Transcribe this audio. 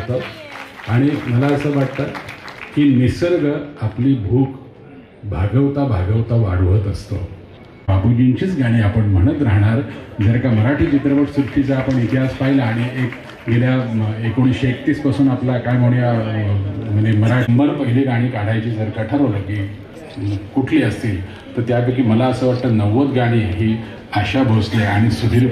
होतं आणि मला असं वाटतं की निसर्ग आपली भूक भागवता भागवता वाढवत असतो. बाबूजींचीच गाणी आपण म्हणत राहणार. जर का मराठी चित्रपटसृष्टीचा आपण इतिहास पाहिला आणि गेल्या 1931 पासून आपला काय म्हणूया म्हणजे मराठी पहिली गाणी काढायची जर का ठरवलं की कुठली असतील तर त्यापैकी मला असं वाटतं 90 गाणी ही आशा भोसले आणि सुधीर